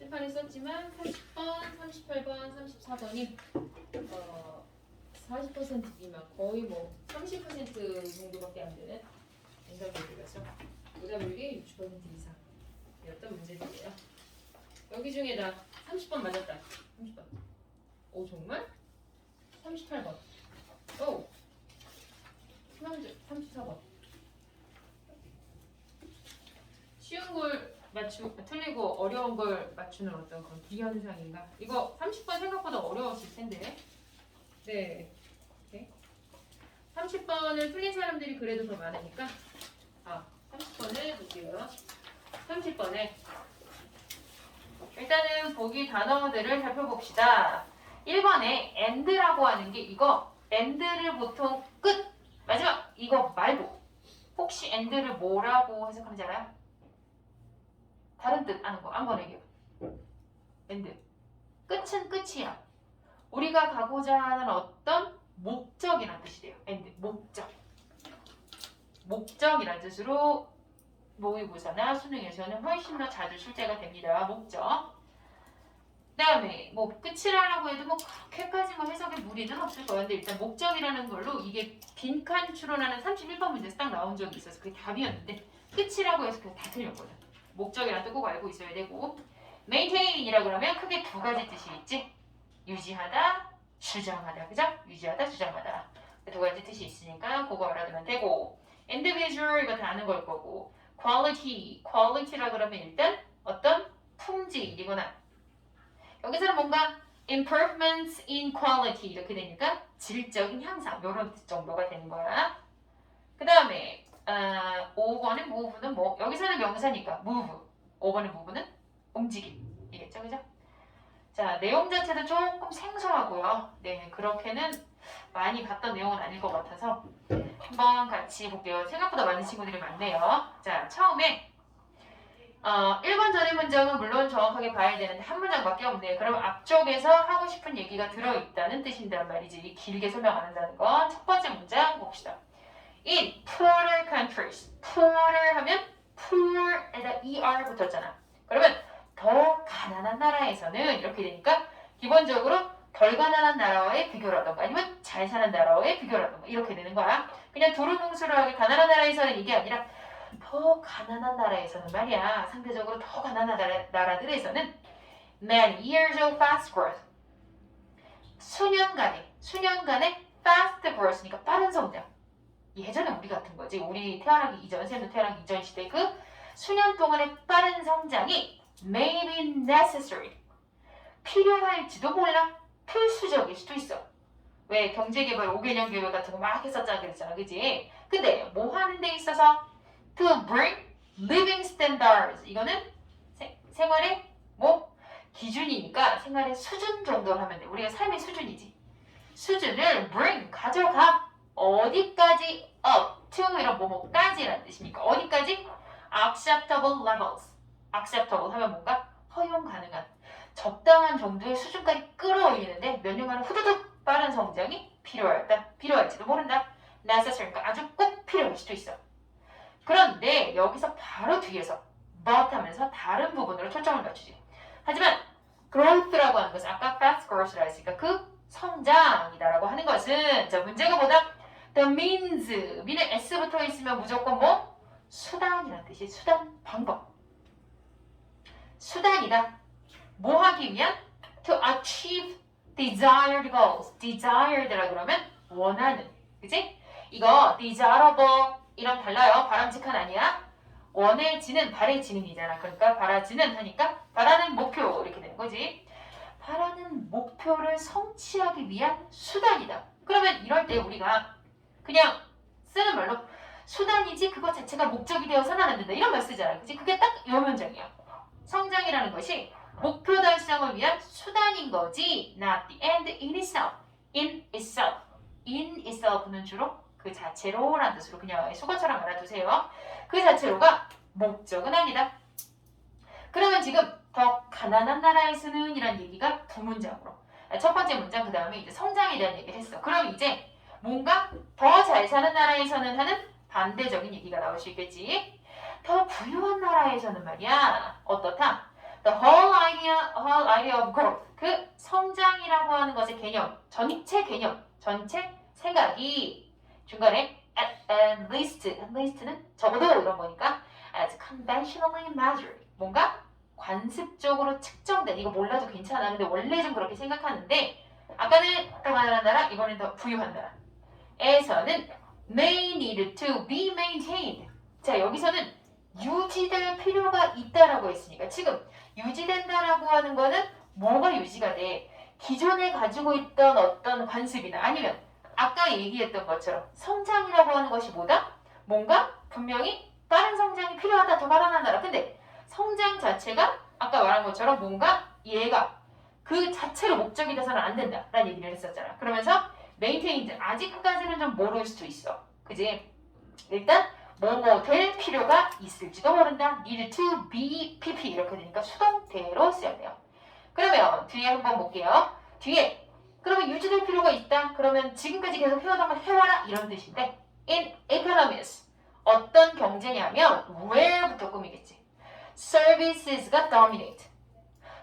칠판에 썼지만 30번, 38번, 34번이 40% 미만 거의 뭐 30% 정도밖에 안 되는 응답률이라서 오답률이 60% 이상이었던 문제들이에요. 여기 중에다 30번 맞았다. 30번. 오 정말? 38번. 오. 34번. 쉬운 걸 틀리고 어려운 걸 맞추는 어떤 그런 기현상인가? 이거 30번 생각보다 어려웠을 텐데. 네. 오케이. 30번을 틀린 사람들이 그래도 더 많으니까 30번을 볼게요. 30번에 일단은 보기 단어들을 살펴봅시다. 1번에 and라고 하는 게 이거 and를 보통 끝 마지막 이거 말고 혹시 and를 뭐라고 해석하는지 알아요? 다른 뜻 아는 거 한번 얘기해봐. and 끝은 끝이야. 우리가 가고자 하는 어떤 목적이라는 뜻이래요. and 목적이라는 뜻으로 모의고사나 수능에서는 훨씬 더 자주 출제가 됩니다. 목적. 그 다음에 뭐 끝이라고 해도 뭐 그렇게까지 뭐 해석에 무리는 없을 거예요. 근데 일단 목적이라는 걸로 이게 빈칸 추론하는 31번 문제에서 딱 나온 적이 있어서 그게 답이었는데 끝이라고 해서 그게 다 틀렸거든. 목적이라는 뜻 꼭 알고 있어야 되고 maintain이라고 그러면 크게 두 가지 뜻이 있지. 유지하다, 주장하다. 그죠? 유지하다, 주장하다. 두 가지 뜻이 있으니까 그거 알아두면 되고 individual 이거 다 아는 걸 거고 quality라 그러면 일단 어떤 품질이거나 여기서는 뭔가 improvements in quality 이렇게 되니까 질적인 향상 이런 정도가 되는 거야. 그 다음에 5번의 move는 뭐 여기서는 명사니까 move 5번의 move는 움직임이겠죠. 그죠? 자 내용 자체도 조금 생소하고요. 네 그렇게는 많이 봤던 내용은 아닐 것 같아서 한번 같이 볼게요. 생각보다 많은 친구들이 많네요. 자 처음에 1번 전의 문장은 물론 정확하게 봐야 되는데 한 문장밖에 없네요. 그럼 앞쪽에서 하고 싶은 얘기가 들어있다는 뜻인단 말이지. 길게 설명 안 한다는 거. 첫 번째 문장 봅시다. In poorer countries. poorer 하면 poor에다 er 붙었잖아. 그러면 더 가난한 나라에서는 이렇게 되니까 기본적으로 덜 가난한 나라와의 비교라던가 아니면 잘 사는 나라와의 비교라던가 이렇게 되는 거야. 그냥 두루뭉술하게 가난한 나라에서는 이게 아니라 더 가난한 나라에서는 말이야. 상대적으로 더 가난한 나라들에서는 many years of fast growth. 수년간의 fast growth니까 빠른 성장. 예전에 우리 같은 거지. 우리 태어나기 이전, 쌤도 태어나기 이전 시대 그 수년 동안의 빠른 성장이 may be necessary. 필요할지도 몰라. 필수적일 수도 있어. 왜 경제개발 5개년 계획 같은 거 막 했었잖아 그랬잖아. 그지? 근데 뭐 하는 데 있어서 to bring living standards. 이거는 생활의 뭐 기준이니까 생활의 수준 정도를 하면 돼. 우리가 삶의 수준이지. 수준을 bring 가져가 어디까지 up to 이런 뭐뭐까지라는 뜻이니까 어디까지 acceptable levels. acceptable 하면 뭔가 허용 가능한 적당한 정도의 수준까지 끌어올리는데 몇 년간의 후두둑 빠른 성장이 필요할지도 모른다. necessary 그러니까 아주 꼭 필요할 수도 있어. 그런데 여기서 바로 뒤에서 but 하면서 다른 부분으로 초점을 맞추지. 하지만 growth라고 하는 것은 아까 fast growth라 했으니까 그 성장이다라고 하는 것은 자 문제가 뭐다? the means 미는 s 붙어 있으면 무조건 뭐? 수단이라는 뜻이 수단, 방법. 수단이다. 뭐 하기 위한? to achieve desired goals. desired라 그러면 원하는. 그치? 이거 desirable 이랑 달라요. 바람직한 아니야. 원해지는 바래지는이잖아. 그러니까 바라지는 하니까 바라는 목표 이렇게 되는 거지. 바라는 목표를 성취하기 위한 수단이다. 그러면 이럴 때 우리가 그냥 쓰는 말로 수단이지 그것 자체가 목적이 되어서는 안 된다. 이런 말 쓰잖아. 그치? 그게 딱 이 문장이야. 성장이라는 것이 목표 달성을 위한 수단인 거지. Not the end in itself. in itself. in itself는 주로 그 자체로라는 뜻으로 그냥 수거처럼 알아두세요. 그 자체로가 목적은 아니다. 그러면 지금 더 가난한 나라에서는 이란 얘기가 두 문장으로 첫 번째 문장 그 다음에 이제 성장에 대한 얘기를 했어. 그럼 이제 뭔가 더 잘 사는 나라에서는 하는 반대적인 얘기가 나올 수 있겠지. 더 부유한 나라에서는 말이야 어떻다? The whole idea whole idea of growth. 그 성장이라고 하는 것의 개념, 전체 개념, 전체 생각이 중간에 at least는 적어도 이런 거니까 as conventionally measured. 뭔가 관습적으로 측정된, 이거 몰라도 괜찮아. 근데 원래 좀 그렇게 생각하는데 아까는 가만한 나라, 이번엔 더 부유한 나라 에서는 may need to be maintained. 자, 여기서는 유지될 필요가 있다라고 했으니까 지금 유지된다라고 하는 거는 뭐가 유지가 돼? 기존에 가지고 있던 어떤 관습이나 아니면 아까 얘기했던 것처럼 성장이라고 하는 것이 뭐다? 뭔가 분명히 다른 성장이 필요하다, 더 가라앉아라. 근데 성장 자체가 아까 말한 것처럼 뭔가 얘가 그 자체로 목적이 돼서는 안 된다라는 얘기를 했었잖아. 그러면서 maintained 아직까지는 좀 모를 수도 있어. 그지? 일단 뭐뭐 될 필요가 있을지도 모른다. need to be pp 이렇게 되니까 수동태로 쓰였네요. 그러면 뒤에 한번 볼게요. 뒤에 그러면 유지될 필요가 있다. 그러면 지금까지 계속 해오던 걸 해와라 이런 뜻인데 in economics 어떤 경제냐면 where부터 꾸미겠지. services가 dominate.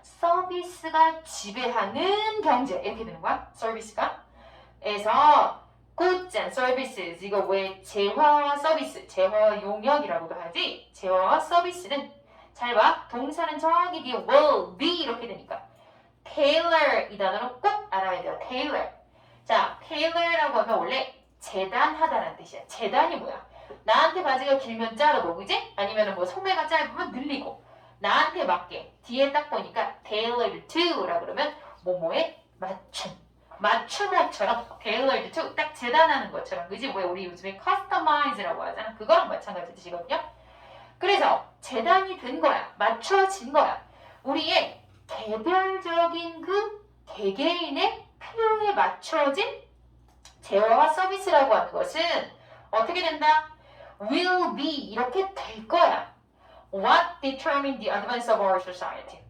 서비스가 지배하는 경제 이렇게 되는 거야. 서비스가. 그래서 goods and services 이거 왜 재화와 서비스, 재화와 용역이라고도 하지. 재화와 서비스는 잘 봐. 동사는 저기 뒤에 will be 이렇게 되니까 tailor 이 단어는 꼭 알아야 돼요. tailor. 자, tailor라고 하면 원래 재단하다라는 뜻이야. 재단이 뭐야? 나한테 바지가 길면 자르고, 그지? 아니면 뭐 소매가 짧으면 늘리고. 나한테 맞게 뒤에 딱 보니까 tailored to라 그러면 뭐뭐에 맞춤. 맞춤옷처럼 tailored to 딱 재단하는 것처럼, 그지? 왜 우리 요즘에 customize라고 하잖아. 그거랑 마찬가지 뜻이거든요. 그래서 재단이 된 거야. 맞춰진 거야. 우리의 개별적인 그 개개인의 필요에 맞춰진 재화와 서비스라고 하는 것은 어떻게 된다? will be 이렇게 될 거야. What determined the advance of our society?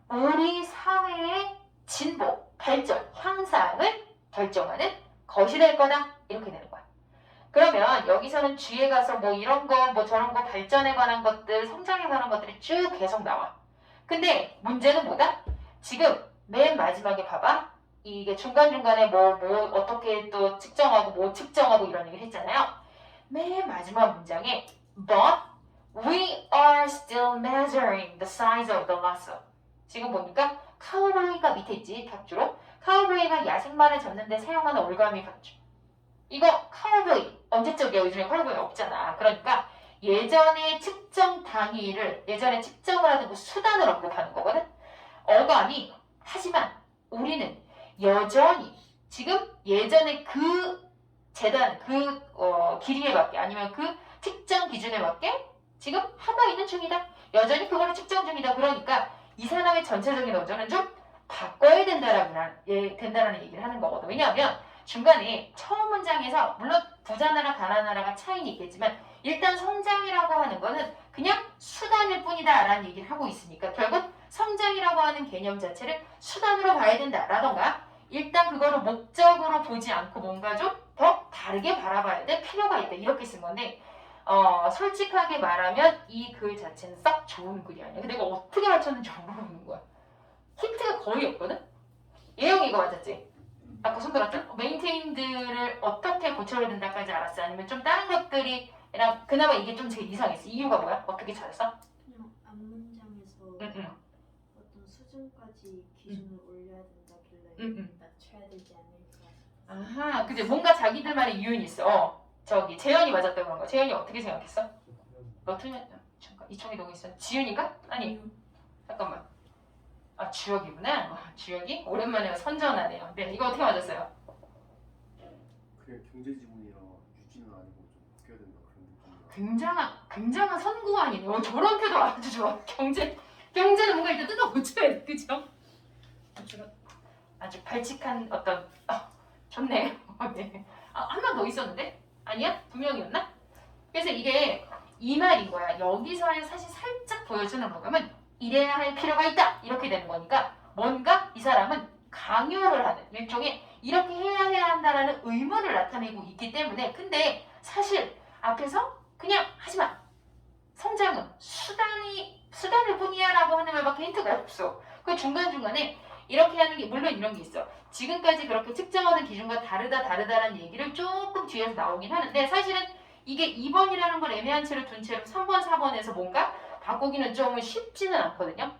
우리 사회의 진보, 발전, 향상을 결정하는 것이 될 거다. 이렇게 되는 거야. 그러면 여기서는 뒤에 가서 뭐 이런 거, 뭐 저런 거 발전에 관한 것들, 성장에 관한 것들이 쭉 계속 나와. 근데 문제는 뭐다? 지금 맨 마지막에 봐봐. 이게 중간중간에 뭐 어떻게 또 측정하고 뭐 측정하고 이런 얘기를 했잖아요. 맨 마지막 문장에 But we are still measuring the size of the lasso. 지금 보니까 카우보이가 밑에 있지, 닭주로. 카우보이가 야생마를 잡는데 사용하는 올가미 밧줄. 이거 카우보이 언제적이야? 요즘에 카우보이 없잖아. 그러니까 예전에 측정 단위를 예전에 측정을 하는 그 수단을 언급하는 거거든. 어감이 하지만 우리는 여전히 지금 예전에 그 재단 그 길이에 맞게 아니면 그 측정 기준에 맞게 지금 하고 있는 중이다. 여전히 그거를 측정 중이다. 그러니까 이 사람의 전체적인 어조는 좀 바꿔야 된다라는 얘기를 하는 거거든. 왜냐하면 중간에 처음 문장에서 물론 부자 나라 가난한 나라가 차이는 있겠지만 일단 성장이라고 하는 거는 그냥 수단일 뿐이다 라는 얘기를 하고 있으니까 결국 성장이라고 하는 개념 자체를 수단으로 봐야 된다라던가 일단 그거를 목적으로 보지 않고 뭔가 좀 더 다르게 바라봐야 될 필요가 있다 이렇게 쓴 건데 솔직하게 말하면 이 글 자체는 썩 좋은 글이 아니야. 근데 내가 어떻게 맞췄는지 모르는 거야. 힌트가 거의 없거든? 예영 이거 맞았지? 아까 손 들었죠? 메인테인들을 어떻게 고쳐야 된다까지 알았어? 아니면 좀 다른 것들이 그나마 이게 좀 제일 이상했어. 이유가 뭐야? 어떻게 찾았어? 그냥 앞문장에서 어떤 수준까지 기준을 올려야 된다길래 낮춰야 되지 않을까. 아하, 그지? 뭔가 자기들만의 이유는 있어. 저기 재현이 맞았다고 그런 거. 재현이 어떻게 생각했어? 너 틀렸. 잠깐 이쪽에 누구 있어? 지윤이가? 아니, 잠깐만. 아 주혁이구나. 주혁이 오랜만에 선전하네요. 네, 이거 어떻게 맞았어요? 그냥 경제지문이라 유지는 아니고 좀 바뀌어야 된다 그런 느낌이야. 굉장한 선구안이네. 저런 표도 아주 좋아. 경제는 뭔가 일단 뜯어 고쳐야 돼, 그죠? 아주 발칙한 어떤 좋네. 네. 한 명 더 있었는데? 아니야? 2명이었나? 그래서 이게 이 말인 거야. 여기서는 사실 살짝 보여주는 거면 이래야 할 필요가 있다 이렇게 되는 거니까 뭔가 이 사람은 강요를 하는 일종의 이렇게 해야 한다라는 의무를 나타내고 있기 때문에 근데 사실 앞에서 그냥 하지마 성장은 수단일 뿐이야 라고 하는 말밖에 힌트가 없어. 그 중간중간에 이렇게 하는 게 물론 이런 게 있어. 지금까지 그렇게 측정하는 기준과 다르다라는 얘기를 조금 뒤에서 나오긴 하는데 사실은 이게 2번이라는 걸 애매한 채로 둔 채로 3번, 4번에서 뭔가 바꾸기는 좀 쉽지는 않거든요.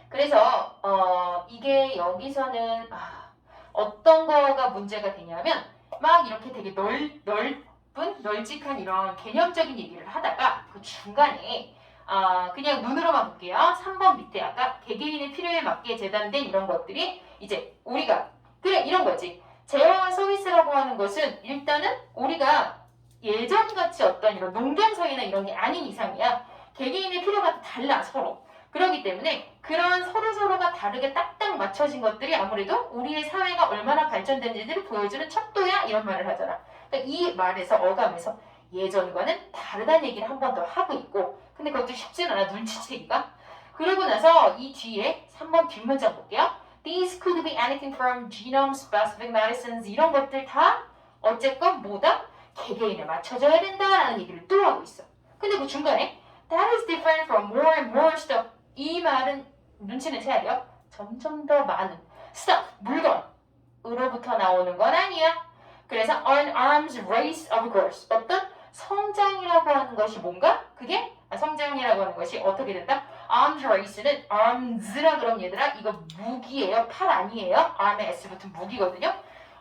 그래서 이게 여기서는 어떤 거가 문제가 되냐면 막 이렇게 되게 넓은 널찍한 이런 개념적인 얘기를 하다가 그 중간에 그냥 눈으로만 볼게요. 3번 밑에 아까 개개인의 필요에 맞게 재단된 이런 것들이 이제 우리가 그래 이런 거지. 재화와 서비스라고 하는 것은 일단은 우리가 예전같이 어떤 이런 농경사회나 이런 게 아닌 이상이야. 개개인의 필요가 달라 서로. 그렇기 때문에 그런 서로가 다르게 딱딱 맞춰진 것들이 아무래도 우리의 사회가 얼마나 발전됐는지를 보여주는 척도야 이런 말을 하잖아. 그러니까 이 말에서 어감에서 예전과는 다르다는 얘기를 한 번 더 하고 있고 근데 그것도 쉽진 않아 눈치채기가. 그러고 나서 이 뒤에 3번 뒷문장 볼게요. These could be anything from genome, specific medicines 이런 것들 다 어쨌건 뭐다? 개개인에 맞춰져야 된다라는 얘기를 또 하고 있어. 근데 그 중간에 That is different from more and more stuff. 이 말은 눈치는 채야 돼요. 점점 더 많은 stuff, 물건으로부터 나오는 건 아니야. 그래서 an arms race of course. 어떤 성장이라고 하는 것이 뭔가? 그게 성장이라고 하는 것이 어떻게 된다? arms race는 arms라 그럼 얘들아 이거 무기예요. 팔 아니에요. arm에 s 붙은 무기거든요.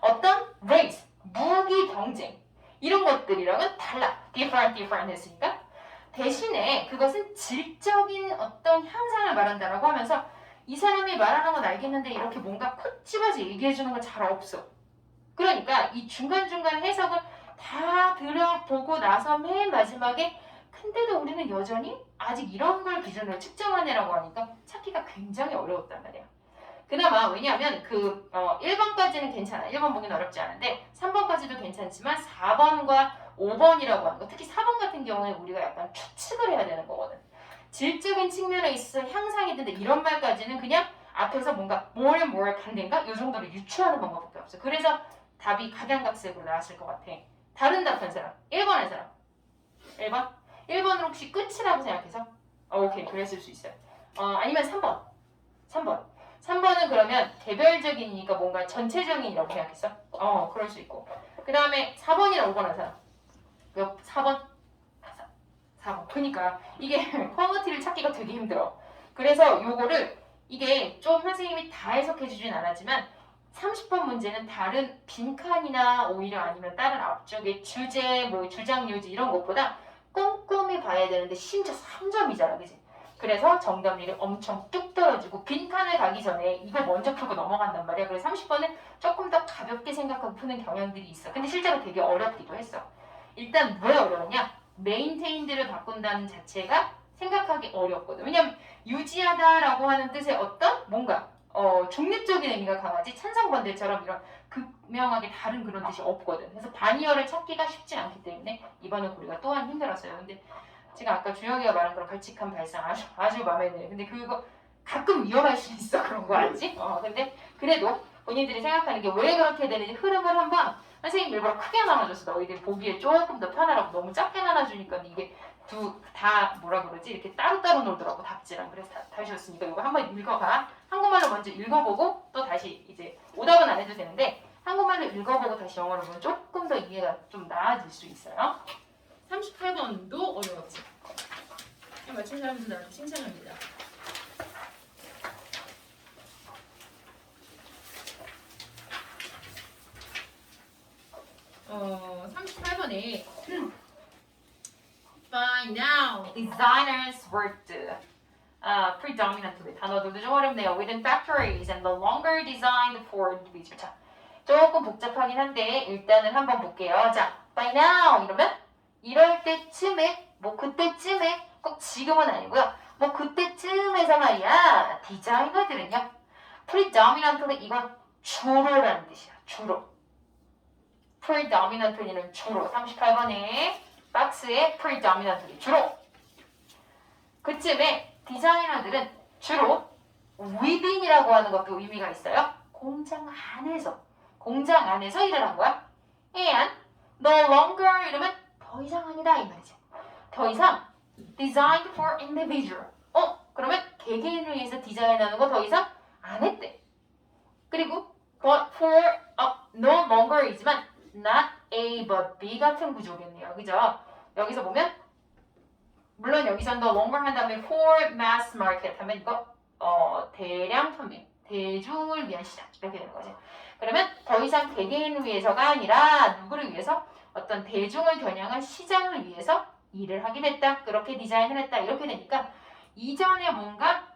어떤 race, 무기 경쟁 이런 것들이랑은 달라. different 했으니까 대신에 그것은 질적인 어떤 현상을 말한다라고 하면서 이 사람이 말하는 건 알겠는데 이렇게 뭔가 콕 집어서 얘기해주는 건 잘 없어. 그러니까 이 중간중간 해석을 다 들어보고 나서 맨 마지막에 근데도 우리는 여전히 아직 이런 걸 기준으로 측정하네라고 하니까 찾기가 굉장히 어려웠단 말이야. 그나마 왜냐하면 1번까지는 괜찮아. 1번 보기는 어렵지 않은데 3번까지도 괜찮지만 4번과 5번이라고 하는 거 특히 4번 같은 경우는 우리가 약간 추측을 해야 되는 거거든. 질적인 측면에 있어 향상이든데 이런 말까지는 그냥 앞에서 뭔가 more 간대인가? 이 정도로 유추하는 방법밖에 없어. 그래서 답이 각양각색으로 나왔을 것 같아. 다른 답 한 사람 1번 한 사람 1번? 1번은 혹시 끝이라고 생각해서? 오케이 그랬을 수 있어요. 아니면 3번은 그러면 개별적이니까 뭔가 전체적인이라고 생각했어? 그럴 수 있고. 그 다음에 4번이랑 5번 한 사람. 4번? 4번. 그러니까 이게 퀄리티를 찾기가 되게 힘들어. 그래서 요거를 이게 좀 선생님이 다 해석해주진 않았지만 30번 문제는 다른 빈칸이나 오히려 아니면 다른 앞쪽에 주제, 주장 요지 이런 것보다 꼼꼼히 봐야 되는데 심지어 3점이잖아, 그지? 그래서 정답률이 엄청 뚝 떨어지고 빈칸을 가기 전에 이거 먼저 풀고 넘어간단 말이야. 그래서 30번은 조금 더 가볍게 생각하고 푸는 경향들이 있어. 근데 실제로 되게 어렵기도 했어. 일단 왜 어려우냐? 메인테인드를 바꾼다는 자체가 생각하기 어렵거든. 왜냐면 유지하다라고 하는 뜻의 어떤 뭔가 중립적인 의미가 강하지 찬성반대처럼 이런 극명하게 다른 그런 뜻이 없거든. 그래서 반이어를 찾기가 쉽지 않기 때문에 이번에 우리가 또한 힘들었어요. 근데 제가 아까 주영이가 말한 그런 걸칙한 발상 아주 마음에 드네. 근데 그거 가끔 위험할 수 있어. 그런 거 알지? 근데 그래도 본인들이 생각하는 게 왜 그렇게 되는지 흐름을 한번 선생님 일부러 크게 나눠줬어. 너희들 보기에 조금 더 편하라고. 너무 작게 나눠주니까 이게 다 뭐라 그러지? 이렇게 따로따로 놀더라고 답지랑. 그래서 다시 줬으니까 이거 한번 읽어봐. 한국말로 먼저 읽어보고 또 다시 이제 오답은 안 해도 되는데 한국말로 읽어보고 다시 영어로 보면 조금 더 이해가 좀 나아질 수 있어요. 38번도 어려웠지. 맞춘 사람들 나한테 칭찬합니다. 38번에 By now, designers worked predominantly 단어들도 좀 어렵네요. Within factories and no longer designed for individuals. 자, 조금 복잡하긴 한데 일단은 한번 볼게요. 자, by now 이러면 이럴 때쯤에 뭐 그때쯤에 꼭 지금은 아니고요. 뭐 그때쯤에서 말이야. 디자이너들은요. predominantly 이건 주로라는 뜻이야. 주로. predominantly는 주로. 38번에 박스에 predominantly 주로. 그쯤에 디자이너들은 주로 within이라고 하는 것도 의미가 있어요. 공장 안에서 일을 한 거야. and no longer 이러면 더 이상 아니다 이 말이죠. 더 이상 designed for individual. 그러면 개개인을 위해서 디자인하는 거 더 이상 안 했대. 그리고 but for no longer이지만 not A but B 같은 구조겠네요. 그죠? 여기서 보면 물론 여기서 no longer 한 다음에 for mass market 하면 이거 대량 판매, 대중을 위한 시장 이렇게 되는 거죠. 그러면 더 이상 개개인을 위해서가 아니라 누구를 위해서? 어떤 대중을 겨냥한 시장을 위해서 일을 하게 됐다. 그렇게 디자인을 했다. 이렇게 되니까 이전에 뭔가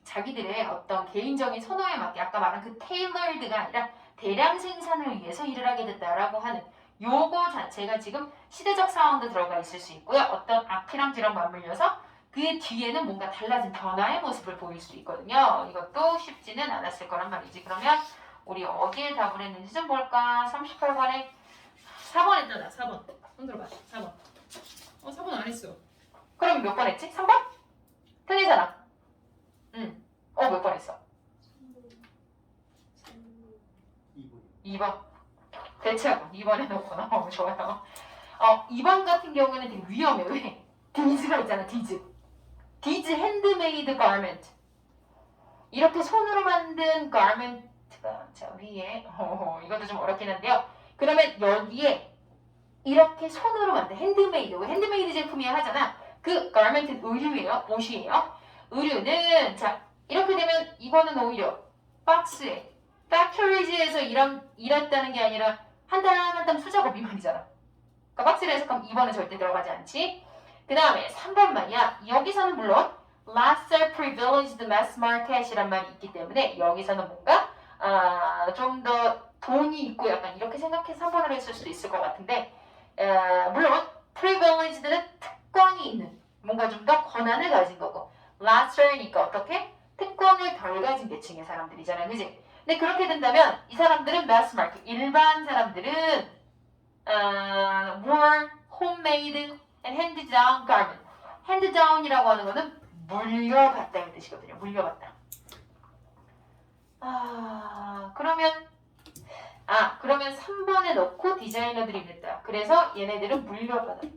자기들의 어떤 개인적인 선호에 맞게 아까 말한 그 테일러드가 아니라 대량 생산을 위해서 일을 하게 됐다라고 하는 요거 자체가 지금 시대적 상황도 들어가 있을 수 있고요. 어떤 앞이랑 뒤랑 맞물려서 그 뒤에는 뭔가 달라진 변화의 모습을 보일 수 있거든요. 이것도 쉽지는 않았을 거란 말이지. 그러면 우리 어디에 답을 했는지 좀 볼까? 38번에 4번 했잖아. 4번. 손 들어봐. 4번. 4번 안 했어. 그럼 몇 번 했지? 3번? 틀리잖아. 몇 번 했어? 2번. 2번. 대체하고 2번 해놓고 너무 좋아요. 2번 같은 경우에는 되게 위험해. 왜? 디즈가 있잖아. 디즈 핸드메이드 가먼트. 이렇게 손으로 만든 가먼트가 자 위에 이것도 좀 어렵긴 한데요. 그러면 여기에 이렇게 손으로 만든 핸드메이드, 핸드메이드 제품이야 하잖아. 그 가먼트는 의류예요. 옷이에요. 의류는 자 이렇게 되면 이거는 오히려 박스에 팩토리지에서 일했다는 게 아니라 한 땀 한 땀 수작업 미만이잖아. 그러니까 박스를 해석하면 2번은 절대 들어가지 않지. 그 다음에 3번 말이야. 여기서는 물론 lesser privileged mass market이란 말이 있기 때문에 여기서는 뭔가 좀 더 돈이 있고 약간 이렇게 생각해서 3번을 했을 수도 있을 것 같은데 물론 privileged는 특권이 있는 뭔가 좀 더 권한을 가진 거고 lesser니까 어떻게? 특권을 덜 가진 계층의 사람들이잖아. 그지? 근데 그렇게 된다면 이 사람들은 mass market, 일반 사람들은 more homemade and hand down garment. hand down이라고 하는 거는 물려받다의 뜻이거든요. 물려받다. 그러면 3번에 넣고 디자이너들이 그랬다. 그래서 얘네들은 물려받았다.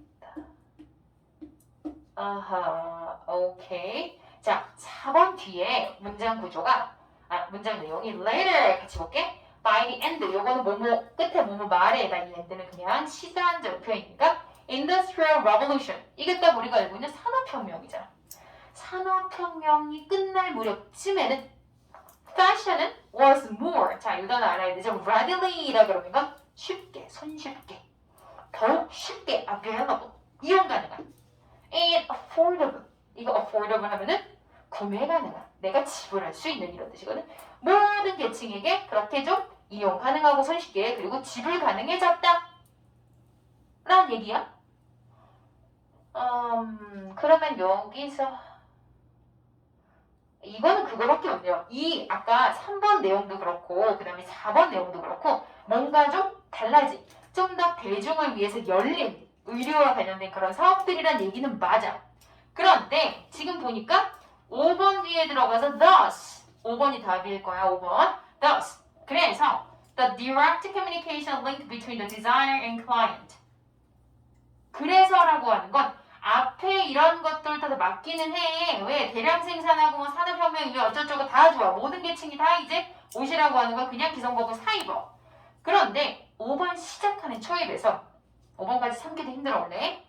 오케이. 자, 4번 뒤에 문장 구조가 문장 내용이 later 같이 볼게. by the end 요거는 뭐뭐 끝에 뭐뭐 말에다 이 end는 그냥 시간적 표현이니까 industrial revolution 이게 딱 우리가 알고 있는 산업혁명이잖아. 산업혁명이 끝날 무렵쯤에는 fashion은 was more 자 이 단어 알아야 되죠. readily라 그러는 건 쉽게 손쉽게 더욱 쉽게 available 이용 가능한 and affordable 이거 affordable 하면은 구매 가능한 내가 지불할 수 있는 이런 뜻이거든. 모든 계층에게 그렇게 좀 이용 가능하고 손쉽게 그리고 지불 가능해졌다 라는 얘기야. 그러면 여기서 이거는 그거밖에 없네요. 이 아까 3번 내용도 그렇고 그 다음에 4번 내용도 그렇고 뭔가 좀 달라진 좀 더 대중을 위해서 열린 의료와 관련된 그런 사업들이란 얘기는 맞아. 그런데 지금 보니까 5번 뒤에 들어가서 thus 5번이 답일 거야. 5번 thus 그래서 the direct communication link between the designer and client 그래서라고 하는 건 앞에 이런 것들 다 맡기는 해. 왜? 대량 생산하고 뭐 산업혁명 이게 어쩌고저쩌고 다 좋아. 모든 계층이 다 이제 옷이라고 하는 건 그냥 기성복은 사 입어. 그런데 5번 시작하는 초입에서 5번까지 삼기도 힘들어 원래.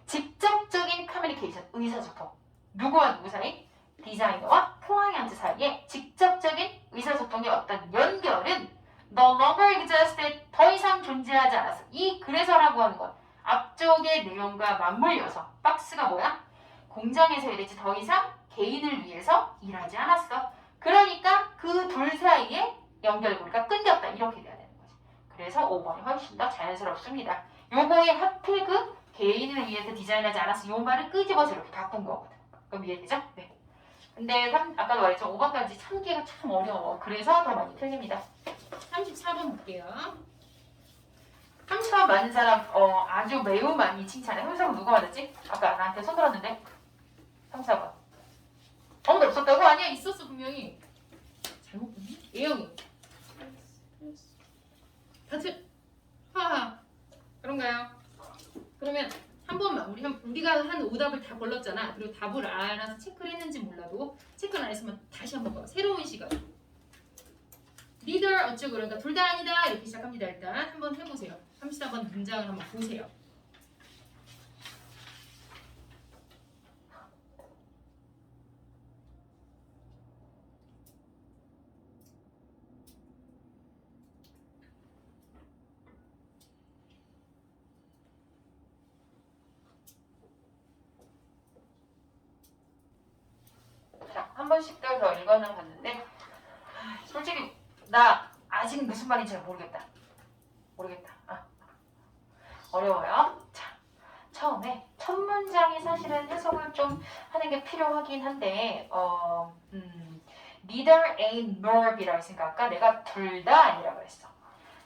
직접적인 커뮤니케이션, 의사소통. 누구와 누구 사이? 디자이너와 클라이언트 사이에 직접적인 의사소통의 어떤 연결은 no longer existed, 더 이상 존재하지 않았어. 이 그래서라고 하는 건 앞쪽의 내용과 맞물려서 박스가 뭐야? 공장에서 일했지 더 이상 개인을 위해서 일하지 않았어. 그러니까 그 둘 사이에 연결고리가 끊겼다. 이렇게 돼야 되는 거지. 그래서 5번이 훨씬 더 자연스럽습니다. 요거에 하필 그 개인을 위해서 디자인하지 않았어. 요 말을 끄집어서 이렇게 바꾼 거거든. 그럼 이해되죠? 네. 근데 아까도 말했죠. 5번까지 참기가 참 어려워. 그래서 더 많이 틀립니다. 34번 볼게요. 34번 맞는 사람 아주 매우 많이 칭찬해. 34번 누가 맞았지? 아까 나한테 손 들었는데 34번 아무도 없었다고? 아니야 있었어 분명히. 잘못 봤니? 예영이 하트 하하 그런가요? 그러면 한 번만 우리가 한 오답을 다 걸렀잖아. 그리고 답을 알아서 체크를 했는지 몰라도 체크를 안 했으면 다시 한번 봐. 새로운 시각. neither 어쩌고 그러니까 둘 다 아니다 이렇게 시작합니다. 일단 한번 해보세요. 34번 문장을 한번 보세요. 자, 한 번씩 더 읽어는 봤는데 솔직히 나 아직 무슨 말인지 잘 모르겠다. 어려워요. 자, 처음에 첫 문장이 사실은 해석을 좀 하는 게 필요하긴 한데 neither A nor B라고 했으니까 아까 내가 둘 다 아니라고 그랬어.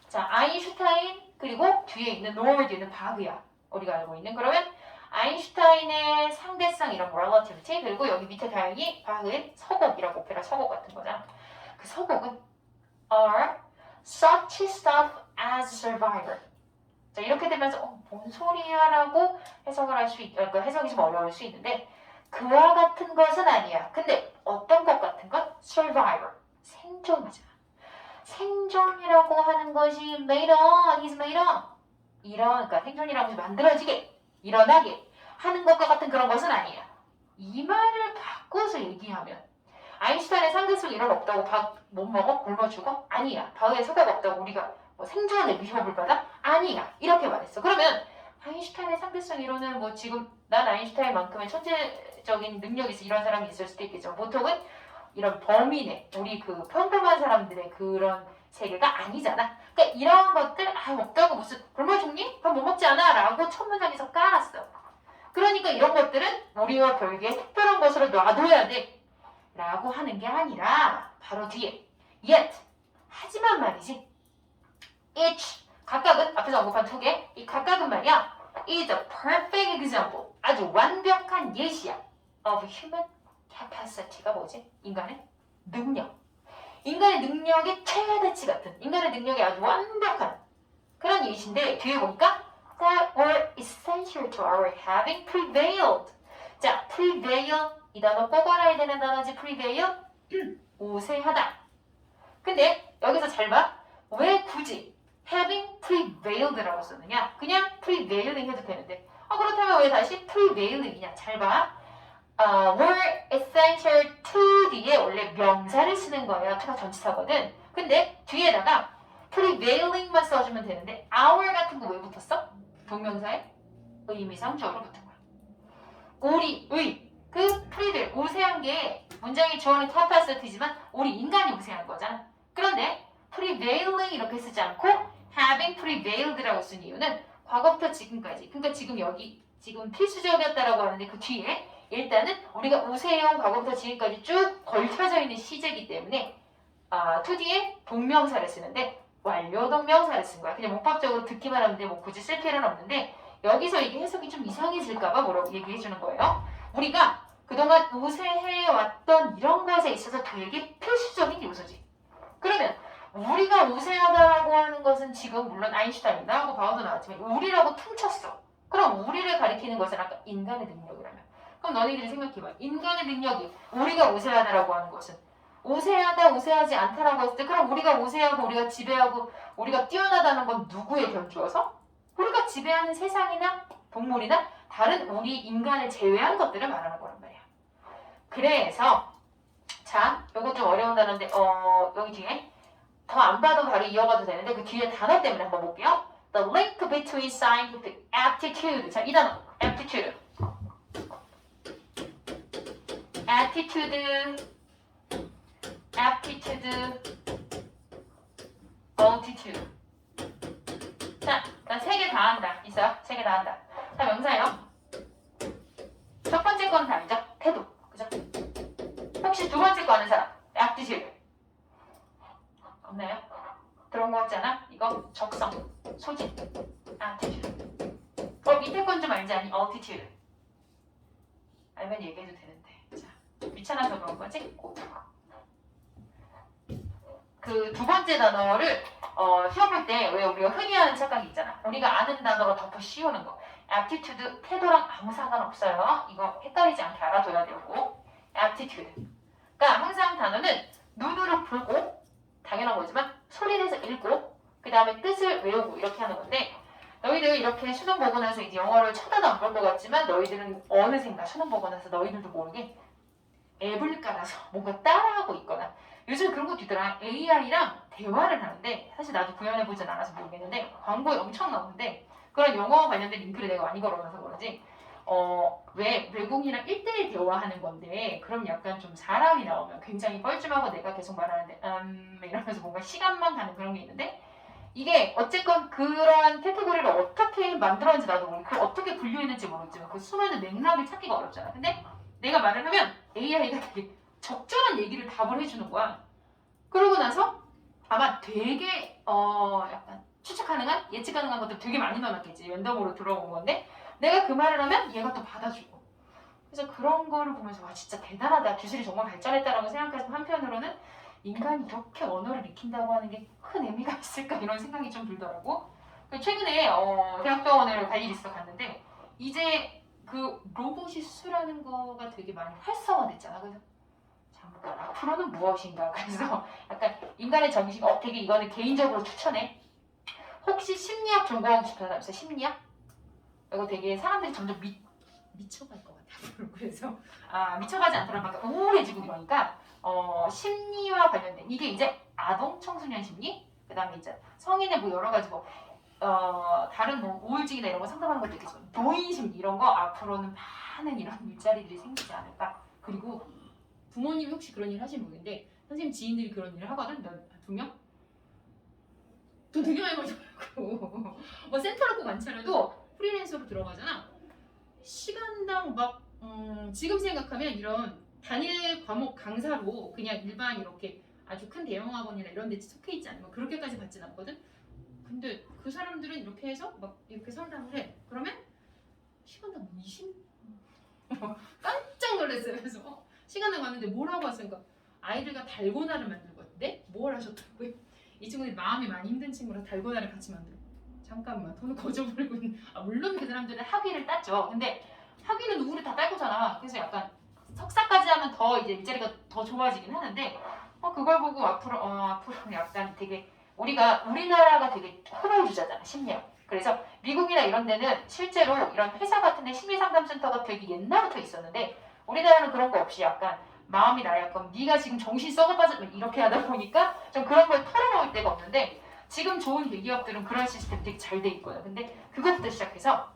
자, 아인슈타인 그리고 뒤에 있는 nor 뒤에는 바흐야. 우리가 알고 있는 그러면 아인슈타인의 상대성 이런 relativity 그리고 여기 밑에 다행히 바흐의 서곡이라고 오페라 서곡 같은 거잖아. 그 서곡은 are such stuff as survivor. 자, 이렇게 되면서 뭔 소리야 라고 해석을 할 수 그러니까 해석이 좀 어려울 수 있는데 그와 같은 것은 아니야. 근데 어떤 것 같은 것? survivor. 생존자. 생존이라고 하는 것이 made on, is made on. 그러니까 생존이라고 해서 만들어지게, 일어나게 하는 것과 같은 그런 것은 아니야. 이 말을 바꿔서 얘기하면 아인슈타인의 상대성 이론 없다고 못 먹어? 굶어 죽어? 아니야. 바흐의 서각 없다고 우리가 뭐 생존에 위협을 받아? 아니야. 이렇게 말했어. 그러면 아인슈타인의 상대성 이론은 뭐 지금 난 아인슈타인만큼의 천재적인 능력이 있어 이런 사람이 있을 수도 있겠죠. 보통은 이런 범인의 우리 그 평범한 사람들의 그런 세계가 아니잖아. 그러니까 이런 것들 없다고 무슨 굶어 죽니? 밥 못 먹지 않아? 라고 첫 문장에서 깔았어. 그러니까 이런 것들은 우리와 별개의 특별한 것으로 놔둬야 돼. 라고 하는 게 아니라 바로 뒤에 yet 하지만 말이지 each 각각은 앞에서 언급한 두 개 이 각각은 말이야 is a perfect example 아주 완벽한 예시야 of human capacity가 뭐지? 인간의 능력 인간의 능력의 최대치 같은 인간의 능력이 아주 완벽한 그런 예시인데 뒤에 보니까 that were essential to our having prevailed 자 prevail 이 단어 꼭 알아야 되는 단어지 prevail 우세하다 근데 여기서 잘 봐 왜 굳이 having prevailed라고 쓰느냐 그냥 prevailing 해도 되는데 그렇다면 왜 다시 prevailing이냐 잘 봐 were essential to 뒤에 원래 명사를 쓰는 거예요 to가 전치사거든 근데 뒤에다가 prevailing만 써주면 되는데 our 같은 거 왜 붙었어? 동명사에 의미상주어로 붙은 거야 우리의 그 prevail 우세한 게 문장이 주어는 capacity지만 우리 인간이 우세한 거잖아 그런데 prevailing 이렇게 쓰지 않고 having prevailed라고 쓴 이유는 과거부터 지금까지 그러니까 지금 여기 지금 필수적이었다라고 하는데 그 뒤에 일단은 우리가 우세해온 과거부터 지금까지 쭉 걸쳐져 있는 시제이기 때문에 to 뒤에 동명사를 쓰는데 완료 동명사를 쓴 거야 그냥 문법적으로 듣기만 하면 돼 뭐 굳이 쓸 필요는 없는데 여기서 이게 해석이 좀 이상해질까봐 뭐라고 얘기해 주는 거예요 우리가 그동안 우세해왔던 이런 것에 있어서 되게 필수적인 요소지 그러면 우리가 우세하다라고 하는 것은 지금 물론 아인슈타인이나 하고 바우도 나왔지만 우리라고 퉁쳤어. 그럼 우리를 가리키는 것은 아까 인간의 능력이라면 그럼 너희들이 생각해봐. 인간의 능력이 우리가 우세하다라고 하는 것은 우세하다 우세하지 않다라고 했을 때 그럼 우리가 우세하고 우리가 지배하고 우리가 뛰어나다는 건 누구에 견주어서? 우리가 지배하는 세상이나 동물이나 다른 우리 인간을 제외한 것들을 말하는 거란 말이야. 그래서 자 요거 좀 어려운 단어인데 여기 뒤에 더 안 봐도 바로 이어가도 되는데 그 뒤에 단어 때문에 한번 볼게요. The link between scientific aptitude. 자, 이 단어. aptitude. attitude. altitude. 자, 난 세 개 다 한다. 있어요? 세 개 다 한다. 자, 명사예요. 첫 번째 건 다 알죠? 태도. 그죠? 혹시 두 번째 거 아는 사람? aptitude. 없나요? 들어온 거 같지 않아? 이거 적성, 소질, attitude. 밑에 건 좀 알지 않니? altitude. 알면 얘기해도 되는데. 자, 귀찮아서 그런 거지? 그 두 번째 단어를 시험 볼 때 왜 우리가 흔히 하는 착각이 있잖아. 우리가 아는 단어로 덮어 씌우는 거. aptitude 태도랑 아무 상관없어요. 이거 헷갈리지 않게 알아둬야 되고 aptitude. 그러니까 항상 단어는 눈으로 보고 당연한 거지만 소리 내서 읽고 그 다음에 뜻을 외우고 이렇게 하는 건데 너희들 이렇게 수능 보고 나서 이제 영어를 쳐다도 안 볼 것 같지만 너희들은 어느샌가 수능 보고 나서 너희들도 모르게 앱을 깔아서 뭔가 따라하고 있거나 요즘 그런 것도 있더라. AI랑 대화를 하는데 사실 나도 구현해보진 않아서 모르겠는데 광고에 엄청 나오는데 그런 영어 관련된 링크를 내가 많이 걸어놔서 그런지 왜 외국인이랑 1대1 대화하는 건데 그럼 약간 좀 사람이 나오면 굉장히 뻘쭘하고 내가 계속 말하는데 이러면서 뭔가 시간만 가는 그런 게 있는데 이게 어쨌건 그러한 카테고리를 어떻게 만들었는지 나도 모르고 그걸 어떻게 분류했는지 모르겠지만 그 수많은 맥락을 찾기가 어렵잖아. 근데 내가 말을 하면 AI가 되게 적절한 얘기를 답을 해주는 거야. 그러고 나서 아마 되게 약간 추측 가능한, 예측 가능한 것들 되게 많이 넣어놨겠지. 랜덤으로 들어온 건데 내가 그 말을 하면 얘가 또 받아주고. 그래서 그런 거를 보면서 와 진짜 대단하다. 기술이 정말 발전했다라고 생각하지만 한편으로는 인간이 이렇게 언어를 익힌다고 하는 게 큰 의미가 있을까 이런 생각이 좀 들더라고. 최근에 대학병원을 갈 일이 있어 갔는데 이제 그 로봇이 수술하는 거가 되게 많이 활성화됐잖아. 그래서 잠깐 앞으로는 무엇인가. 그래서 약간 인간의 정신 되게 이거는 개인적으로 추천해. 혹시 심리학 전공하고 싶은 사람 있어요? 심리학? 이거 되게 사람들이 점점 미쳐갈 것 같아요. 그래서 미쳐가지 않더라도 막 우울해지고 이러니까 심리와 관련된 이게 이제 아동 청소년 심리, 그 다음에 이제 성인의 뭐 여러 가지 뭐 다른 뭐 우울증이나 이런 거 상담하는 것도 있겠지만 노인 심리 이런 거 앞으로는 많은 이런 일자리들이 생기지 않을까. 그리고 부모님이 혹시 그런 일 하시는 분인데 선생님 지인들이 그런 일을 하거든. 두 명? 돈 되게 많이 벌더라고. 뭐 센터를 꼭 안 차려도 프리랜서로 들어가잖아. 시간당 막 지금 생각하면 이런 단일 과목 강사로 그냥 일반 이렇게 아주 큰 대형 학원이나 이런 데 속해 있지 않으면 그렇게까지 받진 않거든. 근데 그 사람들은 이렇게 해서 막 이렇게 상담을 해. 그러면 시간당 20? 깜짝 놀랐어요. 그래서 시간당 왔는데 뭐라고 하세요? 아이들과 달고나를 만들고 네? 뭘 하셨다고요? 이 친구들이 마음이 많이 힘든 친구라 달고나를 같이 만들고 잠깐만 돈을 거저 벌고 있는 물론 그 사람들은 학위를 땄죠. 근데 학위는 누구를 다 딸 거잖아. 그래서 약간 석사까지 하면 더 이제 일자리가 더 좋아지긴 하는데 그걸 보고 앞으로 약간 되게 우리나라가 되게 호발주자잖아 심리학. 그래서 미국이나 이런 데는 실제로 이런 회사 같은 데 심리상담센터가 되게 옛날부터 있었는데 우리나라는 그런 거 없이 약간 마음이 나약하면 네가 지금 정신 썩어 빠져 이렇게 하다 보니까 좀 그런 걸 털어놓을 데가 없는데 지금 좋은 대기업들은 그런 시스템 되게 잘 돼 있거든. 근데 그것부터 시작해서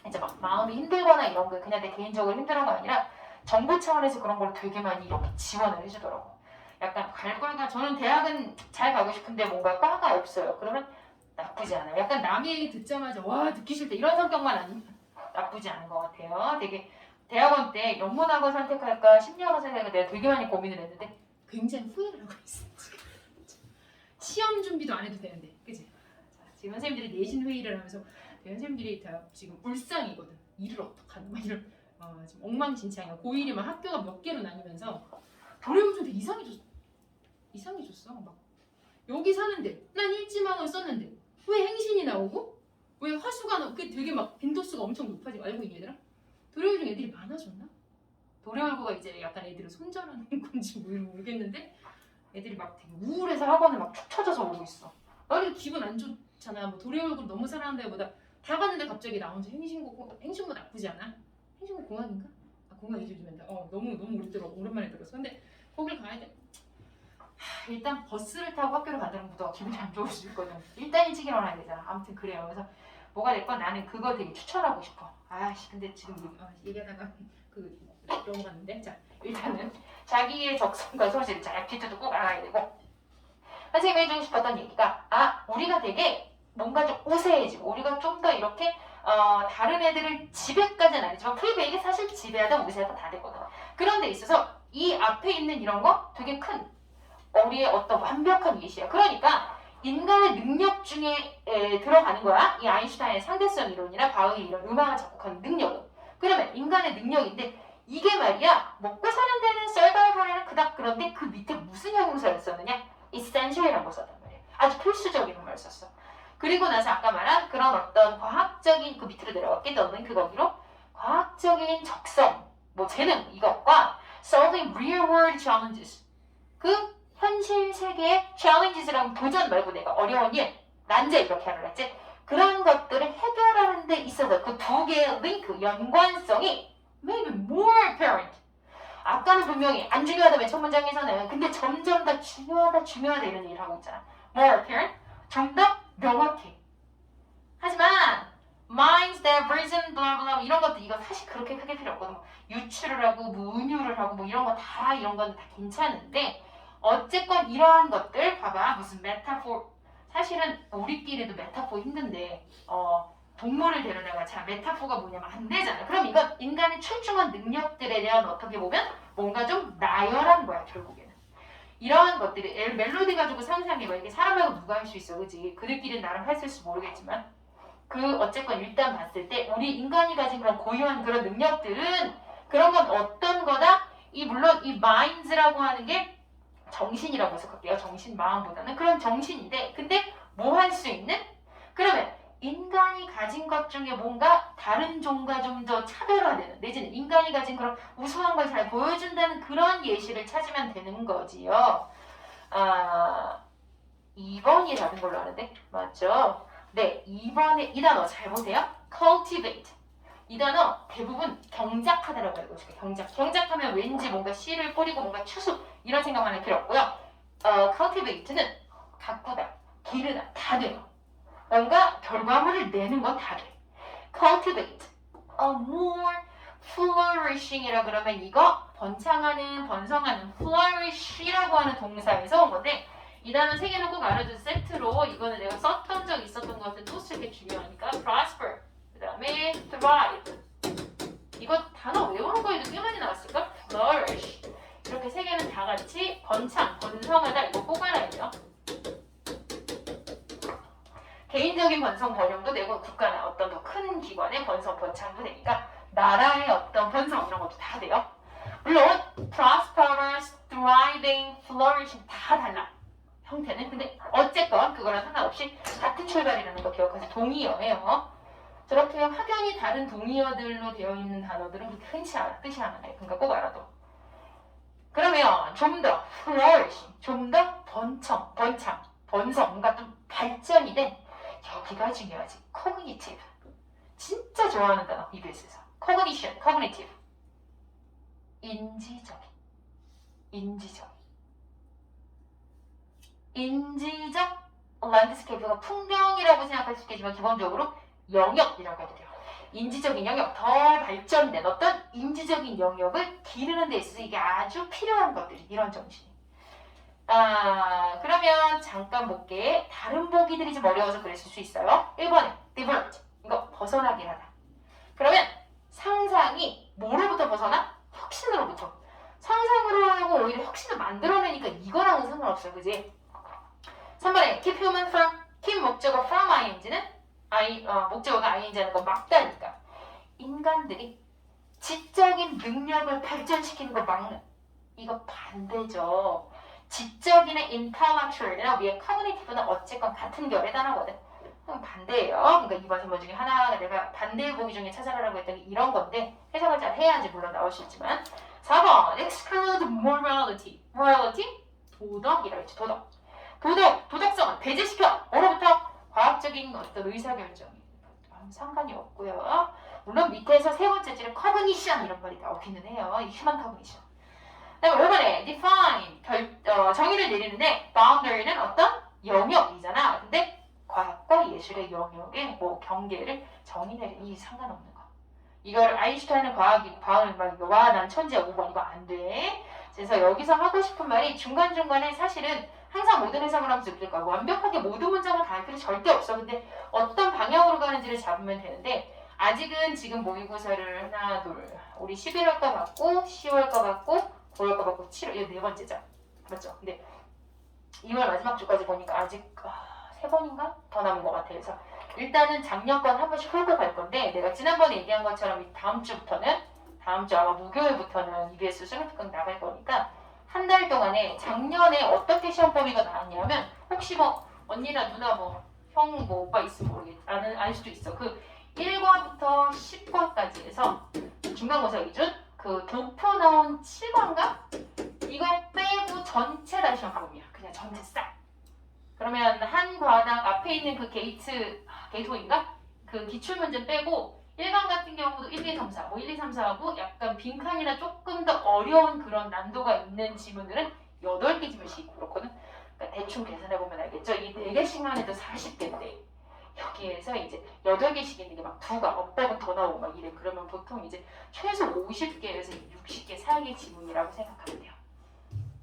이제 막 마음이 힘들거나 이런 거 그냥 내 개인적으로 힘들한 거 아니라 정부 차원에서 그런 걸 되게 많이 이렇게 지원을 해주더라고. 약간 갈과가 저는 대학은 잘 가고 싶은데 뭔가 과가 없어요. 그러면 나쁘지 않아요. 약간 남의 얘기 듣자마자 와 듣기 싫다 이런 성격만 아니면 나쁘지 않은 것 같아요. 되게 대학원 때 영문학을 선택할까 심리학을 선택할까 내가 되게 많이 고민을 했는데 굉장히 후회를 하고 있어요. 시험 준비도 안 해도 되는데 그치? 지금 선생님들이 내신 회의를 하면서 선생님들이 다 지금 울상이거든. 일을 어떡하나 막 이런 지금 엉망진창이야. 고1이면 학교가 몇 개로 나뉘면서 도래움 좀 되게 이상해졌어. 막 여기 사는데 난 일지망을 썼는데 왜 행신이 나오고 왜 화수가 나오고 그게 되게 막 빈도수가 엄청 높아지고 알고 있니 얘들아? 도래움 중 애들이 많아졌나? 도래얼구가 이제 약간 애들을 손절하는 건지 모르겠는데 애들이 막 되게 우울해서 학원을 막 축 처져서 오고 있어. 너희도 기분 안 좋잖아. 뭐 도래얼굴 너무 사랑하는 데보다 다 갔는데 갑자기 나 혼자 행신고 나쁘지 않아? 행신고 공학인가? 공학이지 요즘엔 너무 오랜만에 들었어. 근데 거길 가야 돼. 일단 버스를 타고 학교를 가는 것보다 기분이 안 좋을 수 있거든. 일단 일찍 일어나야 되잖아. 아무튼 그래요. 그래서 뭐가 됐건 나는 그거 되게 추천하고 싶어. 근데 지금 얘기하다가 넘어갔는데 자 일단은 자기의 적성과 소질, 자 애티튜드 꼭 알아야 되고 선생님이 해주고 싶었던 얘기가 우리가 되게 뭔가 좀 우세해지고 우리가 좀 더 이렇게 다른 애들을 지배까지는 아니지만 프리베이게 사실 지배하다 우세하다 다 되거든. 그런 데 있어서 이 앞에 있는 이런 거 되게 큰 우리의 어떤 완벽한 예시야. 그러니까 인간의 능력 중에 들어가는 거야. 이 아인슈타인의 상대성 이론이나 바흐의 이런 음악을 작곡하는 능력은. 그러면 인간의 능력인데 이게 말이야 먹고 사는 데는 서바이벌에는 그닥 그런데 그 밑에 무슨 형용사를 썼느냐? essential이라는 걸 썼단 말이야. 아주 필수적인 말 썼어. 그리고 나서 아까 말한 그런 어떤 과학적인 그 밑으로 내려갈게 너는 그 거기로 과학적인 적성, 뭐 재능 이것과 solving real world challenges 그 현실 세계의 challenges랑 도전 말고 내가 어려운 일, 난제 이렇게 하려 했지. 그런 것들을 해결하는 데 있어서 그 두 개의 링크, 연관성이 maybe more apparent. 아까는 분명히 안 중요하다며 첫 문장에서는 근데 점점 더 중요하다 이런 얘기를 하고 있잖아. more apparent, 좀 더 명확해. 하지만 minds that reason blah blah 이런 것도 이거 사실 그렇게 크게 필요 없거든. 뭐 유추를 하고 뭐 은유를 하고 뭐 이런 거 다 이런 건 다 괜찮은데 어쨌건 이러한 것들 봐봐 무슨 메타포 사실은 우리끼리도 메타포 힘든데 동물을 데려다가 자 메타포가 뭐냐면 안 되잖아. 그럼 이건 인간의 출중한 능력들에 대한 어떻게 보면 뭔가 좀 나열한 거야 결국에는. 이러한 것들이 멜로디 가지고 상상해봐. 이게 사람 말고 누가 할 수 있어 그지? 그들끼리 나름 할 수 있을지 모르겠지만 그 어쨌건 일단 봤을 때 우리 인간이 가진 그런 고유한 그런 능력들은 그런 건 어떤 거다? 이 물론 이 minds라고 하는 게 정신이라고 해석할게요. 정신 마음보다는 그런 정신인데 근데 뭐 할 수 있는? 그러면 인간이 가진 것 중에 뭔가 다른 종과 좀 더 차별화되는 내지는 인간이 가진 그런 우수한 걸 잘 보여준다는 그런 예시를 찾으면 되는 거지요. 2번이 답인 걸로 아는데 맞죠? 네, 2번에 이 단어 잘 보세요. cultivate. 이 단어 대부분 경작하다라고 알고 있어요. 경작하면 왠지 뭔가 씨를 뿌리고 뭔가 추수 이런 생각만 할 필요 없고요. cultivate는 가꾸다, 기르다 다 돼요. 뭔가 결과물을 내는 건 다 돼. cultivate a more flourishing이라 그러면 이거 번성하는 flourish이라고 하는 동사에서 온 건데 이 단어 세 개는 꼭 알아두세요. 세트로 이거는 내가 썼던 적 있었던 것 같은데 또 쓰기 중요하니까 prosper 그 다음에 thrive 이거 단어 외우는 거에도 꽤 많이 나왔을까? flourish 이렇게 세 개는 다 같이 번성하다 이거 꼭 알아야 돼요. 개인적인 번성 번영도 되고 국가나 어떤 더 큰 기관의 번창도 되니까 나라의 어떤 번성 이런 것도 다 돼요. 물론 prosperous, thriving, flourishing 다 달라 형태는. 근데 어쨌건 그거랑 상관없이 같은 출발이라는 거 기억하세요. 동의어예요. 저렇게 확연히 다른 동의어들로 되어 있는 단어들은 그렇게 흔치 않아 뜻이 안 나요. 그러니까 꼭 알아둬. 그러면 좀 더 flourishing, 좀 더 번성, 뭔가 좀 발전이 된 여기가 중요하지. cognitive. 진짜 좋아하는 단어 EBS에서. cognition, cognitive. 인지적 랜드스케이프가 풍경이라고 생각할 수 있겠지만 기본적으로 영역이라고 해도 돼요. 인지적인 영역, 더 발전된 어떤 인지적인 영역을 기르는 데 있어서 이게 아주 필요한 것들이 이런 정신이. 그러면 잠깐 볼게. 다른 보기들이 좀 어려워서 그랬을 수 있어요. 1번에 divert. 이거 벗어나긴 하다. 그러면 상상이 뭐로부터 벗어나? 혁신으로부터. 상상으로 하고 오히려 혁신을 만들어내니까 이거랑은 상관없어요. 그지? 3번에 keep human from. keep 목적어 from ing는 목적어가 ing 하는 거 막다니까. 인간들이 지적인 능력을 발전시키는 거 막는. 이거 반대죠. 지적인의 intellectual이나 위에 cognitive는 어쨌건 같은 결의 단어거든. 그럼 반대예요. 그러니까 2번, 3번 중에 하나가 내가 반대의 보기 중에 찾아라라고 했더니 이런 건데 해석을 잘 해야지 물론 나올 수 있지만 4번 exclude morality. morality? 도덕이라 했지. 도덕성은 배제시켜. 뭐로부터? 과학적인 어떤 의사결정이 상관이 없고요. 물론 밑에서 세 번째 줄에 cognition 이런 말이 나오기는 해요. human cognition. 그다음에 5번에 define 정의를 내리는데 boundary는 어떤 영역이잖아. 근데 과학과 예술의 영역의 뭐 경계를 정의 내리는 이 상관없는 거. 이걸 아인슈타인은 과학이고 바울은 막 와 난 천재야 5번 이거 안 돼. 그래서 여기서 하고 싶은 말이 중간중간에 사실은 항상 모든 해석을 하면서 느낄 거야. 완벽하게 모든 문장을 다 할 필요 절대 없어. 근데 어떤 방향으로 가는지를 잡으면 되는데 아직은 지금 모의고사를 하나 둘 우리 11월 거 받고 10월 거 받고 9월 거 받고 7월 이거 네 번째죠. 맞죠? 근데 2월 마지막 주까지 보니까 아직 3번인가? 더 남은 것 같아요. 그래서 일단은 작년 건 한 번씩 훑고 갈 건데 내가 지난번에 얘기한 것처럼 다음 주 아마 목요일부터는 EBS 수능 특강 나갈 거니까 한 달 동안에 작년에 어떻게 시험 범위가 나왔냐면 혹시 뭐 언니나 누나 뭐 형 뭐 오빠 있으면 모르겠 알 수도 있어. 그 1과부터 10과까지 해서 중간고사 기준 그 교표 나온 7과인가? 이거 빼고 전체 다 시험 가봅니다. 그냥 전체 싹. 그러면 한 과당 앞에 있는 그 게이트호인가? 그 기출문제 빼고 1강 같은 경우도 1, 2, 3, 4, 뭐 1, 2, 3, 4하고 약간 빈칸이나 조금 더 어려운 그런 난도가 있는 지문들은 8개 지문씩 있고 그렇거든. 그러니까 대충 계산해보면 알겠죠? 이 4개씩만 해도 40개인데 여기에서 이제 8개씩 있는 게 막 2가 없다고 더 나오고 막 이래. 그러면 보통 이제 최소 50개에서 60개 사이의 지문이라고 생각하면 돼요.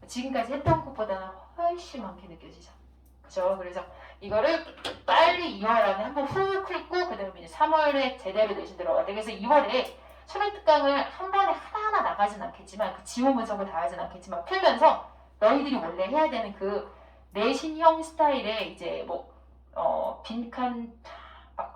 지금까지 했던 것보다는 훨씬 많게 느껴지죠. 그죠? 그래서 이거를 빨리 2월 안에 한번 훅 훑고 그 다음에 이제 3월에 제대로 내신 들어가야 돼. 그래서 2월에 수능 특강을 한 번에 하나하나 나가진 않겠지만 그 지문 분석을 다 하진 않겠지만 풀면서 너희들이 원래 해야 되는 그 내신형 스타일의 이제 뭐 빈칸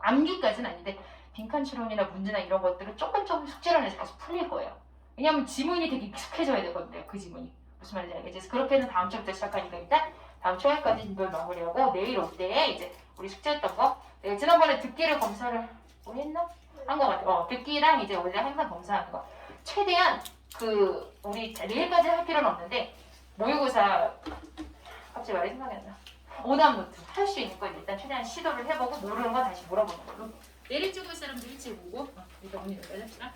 암기까지는 아닌데 빈칸 추론이나 문제나 이런 것들을 조금 숙제를 해서 계속 풀릴 거예요. 왜냐하면 지문이 되게 익숙해져야 되거든요. 그 지문이 무슨 말인지 알겠지? 그래서 그렇게는 다음 주부터 시작하니까 일단 다음 초까지 이걸 마무리하고 내일 올 때에 이제 우리 숙제했던 거 내가 지난번에 듣기를 검사를 뭐 했나? 한 거 같아. 듣기랑 이제 원래 항상 검사하는 거 최대한 그 우리 내일까지 할 필요는 없는데 모의고사 갑자기 말이 생각이 안 나. 오답 노트 할 수 있는 건 일단 최대한 시도를 해보고 모르는 건 다시 물어보는 걸로. 내일 찍을 사람들 일찍 오고 일단 오늘 여기까지 합시다.